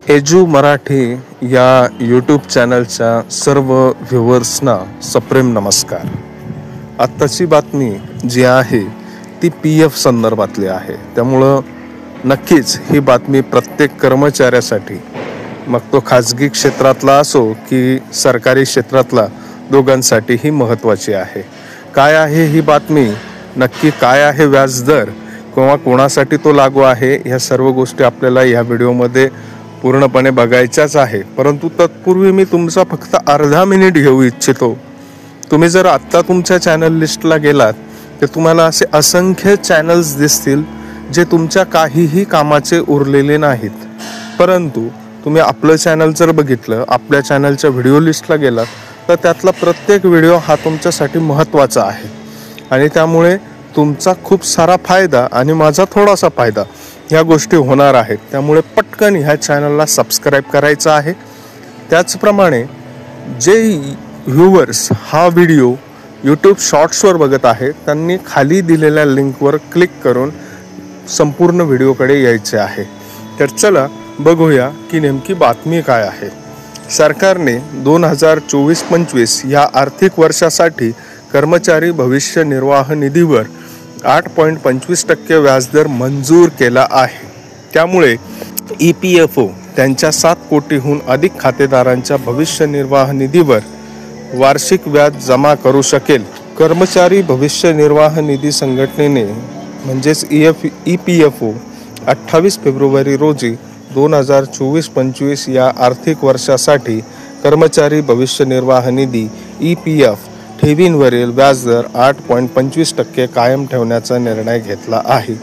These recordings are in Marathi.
एजू मराठी या यूट्यूब चॅनलच्या सर्व व्ह्युअर्सना सप्रेम नमस्कार। आत्ताची बातमी जी आहे ती PF संदर्भातली आहे, त्यामुळं नक्कीच ही बातमी प्रत्येक कर्मचाऱ्यासाठी, मग तो खाजगी क्षेत्रातला असो की सरकारी क्षेत्रातला, दोघांसाठी ही महत्त्वाची आहे। काय आहे ही बातमी, नक्की काय आहे व्याजदर किंवा कोणासाठी तो लागू आहे, ह्या सर्व गोष्टी आपल्याला या व्हिडिओमध्ये पूर्णपणे बघायच्याच आहे। परंतु तत्पूर्वी मी तुमचा फक्त अर्धा मिनिट घेऊ इच्छितो। तुम्ही जर आत्ता तुमच्या चॅनल लिस्टला गेलात तर तुम्हाला असे असंख्य चॅनल्स दिसतील जे तुमच्या काहीही कामाचे उरलेले नाहीत, परंतु तुम्ही आपलं चॅनल जर बघितलं, आपल्या चॅनलच्या व्हिडिओ लिस्टला गेलात तर त्यातला प्रत्येक व्हिडिओ हा तुमच्यासाठी महत्त्वाचा आहे आणि त्यामुळे तुमचा खूप सारा फायदा आणि माझा थोडासा फायदा ह्या गोष्टी होणार आहेत। त्यामुळे पटकन ह्या चॅनलला सबस्क्राईब करायचं आहे। त्याचप्रमाणे जे व्ह्युअर्स हा व्हिडिओ यूट्यूब शॉर्ट्सवर बघत आहेत त्यांनी खाली दिलेल्या लिंकवर क्लिक करून संपूर्ण व्हिडिओकडे यायचे आहे। तर चला बघूया की नेमकी बातमी काय आहे। सरकारने 2024-25 या आर्थिक वर्षासाठी कर्मचारी भविष्य निर्वाह निधीवर 8.25% व्याजदर मंजूर केला आहे। त्यामुळे EPFO त्यांच्या 7 कोटीहून अधिक खातेदारांच्या भविष्य निर्वाह निधीवर वार्षिक व्याज जमा करू शकेल। कर्मचारी भविष्य निर्वाह निधी संघटनेने म्हणजेच EPFO 28 फेब्रुवारी रोजी 2024-25 या आर्थिक वर्षासाठी कर्मचारी भविष्य निर्वाह निधी EPF ठेवींवरील व्याजदर 8.25% कायम ठेवण्याचा निर्णय घेतला आहे।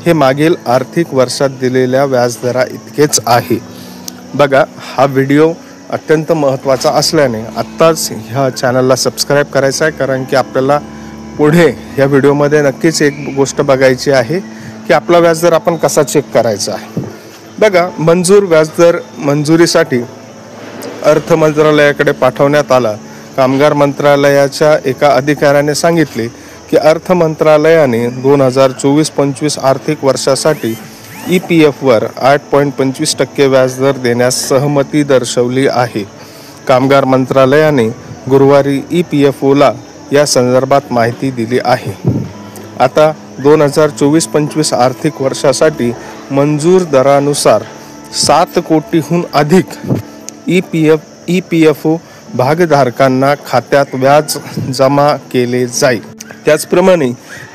हे मागील आर्थिक वर्षात दिलेल्या व्याजदरा इतकेच आहे। बघा, हा व्हिडिओ अत्यंत महत्त्वाचा असल्याने आत्ताच ह्या चॅनलला सबस्क्राईब करायचं आहे, कारण की आपल्याला पुढे या व्हिडिओमध्ये नक्कीच एक गोष्ट बघायची आहे की आपला व्याजदर आपण कसा चेक करायचा आहे। बघा, व्याजदर मंजुरीसाठी अर्थ मंत्रालयाकडे पाठवण्यात आला। कामगार मंत्रालयाच्या एका अधिकाऱ्याने सांगितले की अर्थ मंत्रालयाने 2024-25 आर्थिक वर्षासाठी EPFवर 8.25% व्याजदर देण्यास सहमती दर्शवली आहे। कामगार मंत्रालयाने गुरुवारी EPFOला या संदर्भात माहिती दिली आहे। आता 2024-25 आर्थिक वर्षासाठी मंजूर दरानुसार 7 कोटीहून अधिक EPFO भागधारकांना खात्यात व्याज जमा केले जाईल। त्याचप्रमाणे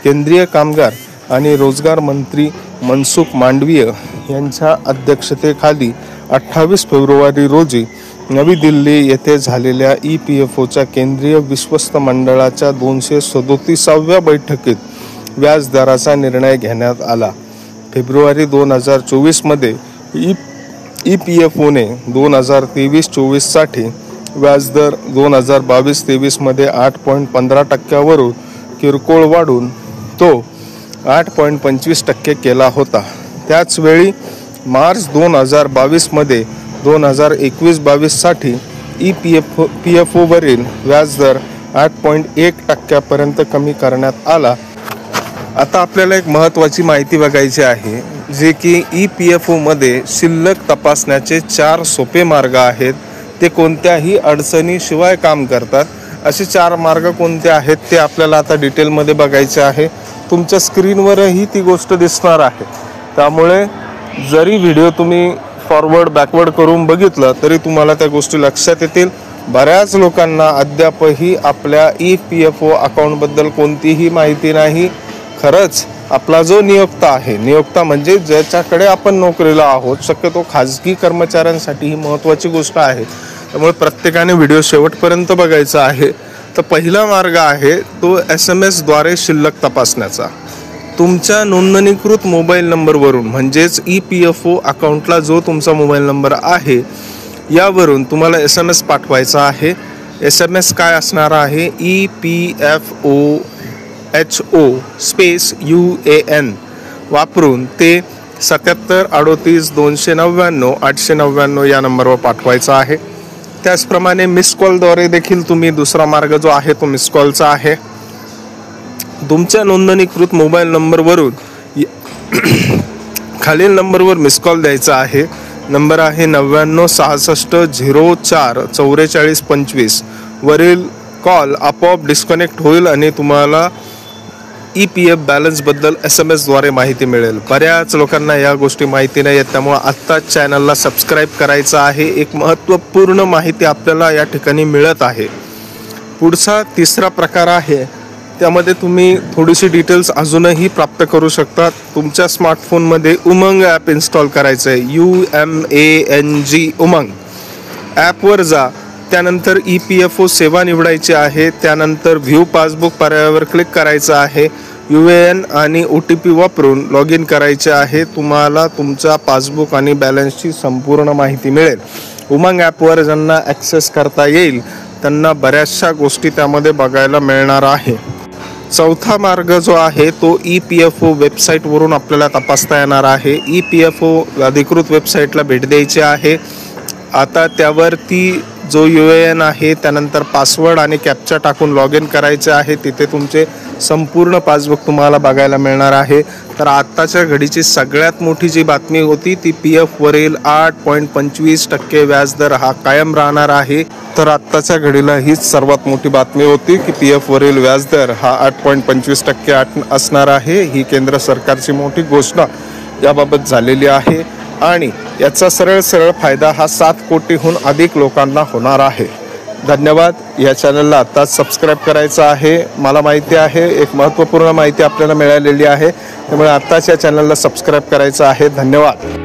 केंद्रीय कामगार आणि रोजगार मंत्री मनसुख मांडवीय यांच्या अध्यक्षतेखाली 28 फेब्रुवारी रोजी नवी दिल्ली येथे झालेल्या EPFOच्या केंद्रीय विश्वस्त मंडळाच्या 237व्या बैठकीत व्याजदराचा निर्णय घेण्यात आला। फेब्रुवारी 2024 मध्ये EPFOने 2023-24 साठी व्याजदर 2022-23 मध्ये 8.15% वरून किरकोळ वाढून तो 8.25% केला होता। त्याचवेळी मार्च 2022 मध्ये 2021-22 साठी EPFO वरील व्याजदर 8.1% पर्यंत कमी करण्यात आला। आता आपल्याला एक महत्त्वाची माहिती बघायची आहे, जे की EPFO मध्ये शिल्लक तपासण्याचे 4 सोपे मार्ग आहेत। ते कोणत्याही अडचणीशिवाय काम करतात। असे 4 मार्ग कोणते आहेत ते आपल्याला आता डिटेलमध्ये बघायचे आहे। तुमच्या स्क्रीनवरही ती गोष्ट दिसणार आहे, त्यामुळे जरी व्हिडिओ तुम्ही फॉरवर्ड बॅकवर्ड करून बघितलं तरी तुम्हाला त्या गोष्टी लक्षात येतील। बऱ्याच लोकांना अद्यापही आपल्या EPFO अकाउंटबद्दल कोणतीही माहिती नाही। खरंच आपला जो नियोक्ता आहे, नियोक्ता म्हणजे ज्याच्याकडे आपण नोकरीला आहोत, शक्यतो खाजगी कर्मचाऱ्यांसाठी ही महत्त्वाची गोष्ट आहे, त्यामुळे प्रत्येकाने व्हिडिओ शेवटपर्यंत बघायचा आहे। तर पहिला मार्ग आहे तो SMS द्वारे शिल्लक तपासण्याचा। तुमच्या नोंदणीकृत मोबाईल नंबरवरून म्हणजेच EPFO अकाउंटला जो तुमचा मोबाईल नंबर आहे यावरून तुम्हाला SMS पाठवायचा आहे। SMS काय असणार आहे, EPFOHO UAN वापरून ते 77 38 299 899 या नंबरवर पाठवायचा आहे। त्याचप्रमाणे मिस कॉलद्वारे देखील तुम्ही दुसरा मार्ग जो आहे तो मिस कॉलचा आहे। तुमच्या नोंदणीकृत मोबाईल नंबरवरून खालील नंबरवर मिस कॉल द्यायचा आहे। नंबर आहे 9966044425 वरील कॉल आपोआप डिस्कनेक्ट होईल आणि तुम्हाला EPF बॅलन्सबद्दल SMS द्वारे माहिती मिळेल. बऱ्याच लोकांना या गोष्टी माहिती नाही आहेत, त्यामुळे आत्ताच चॅनलला सबस्क्राईब करायचं आहे. एक महत्त्वपूर्ण माहिती आपल्याला या ठिकाणी मिळत आहे. पुढचा तिसरा प्रकार आहे, त्यामध्ये तुम्ही थोडीशी डिटेल्स अजूनही प्राप्त करू शकता. तुमच्या स्मार्टफोनमध्ये उमंग ॲप इन्स्टॉल करायचं आहे. UMANG उमंग ॲपवर जा. त्यानंतर EPFO सेवा निवडायची आहे. त्यानंतर व्ह्यू पासबुक पर्यायावर क्लिक करायचं आहे. UAN आणि OTP वापरून लॉग इन करायचे आहे. तुम्हाला तुमचा पासबुक आणि बॅलन्सची संपूर्ण माहिती मिळेल. उमंग ॲपवर ज्यांना ॲक्सेस करता येईल त्यांना बऱ्याचशा गोष्टी त्यामध्ये बघायला मिळणार आहे. चौथा मार्ग जो आहे तो EPFO वेबसाईटवरून आपल्याला तपासता येणार आहे. EPFO अधिकृत वेबसाईटला भेट द्यायची आहे. आता त्यावरती जो UAN आहे त्यानंतर पासवर्ड आणि कॅप्चा टाकून लॉग इन करायचे आहे. तिथे तुमचे संपूर्ण पासबुक तुम्हाला बघायला मिळणार आहे. तर आत्ताच्या घडीची सगळ्यात मोठी जी बातमी होती ती PF वरील 8.25% व्याजदर हा कायम राहणार आहे. तर आत्ताच्या घडीला हीच सर्वात मोठी बातमी होती की PF वरील व्याजदर हा 8.25% असणार आहे. ही केंद्र सरकारची मोठी घोषणा याबाबत झालेली आहे आणि याचा सरळ फायदा हा 7 कोटीहून अधिक लोकांना होणार आहे. धन्यवाद. या चॅनलला आत्ताच सबस्क्राईब करायचं आहे. मला माहिती आहे एक महत्त्वपूर्ण माहिती आपल्याला मिळालेली आहे, त्यामुळे आत्ताच या चॅनलला सबस्क्राईब करायचं आहे. धन्यवाद.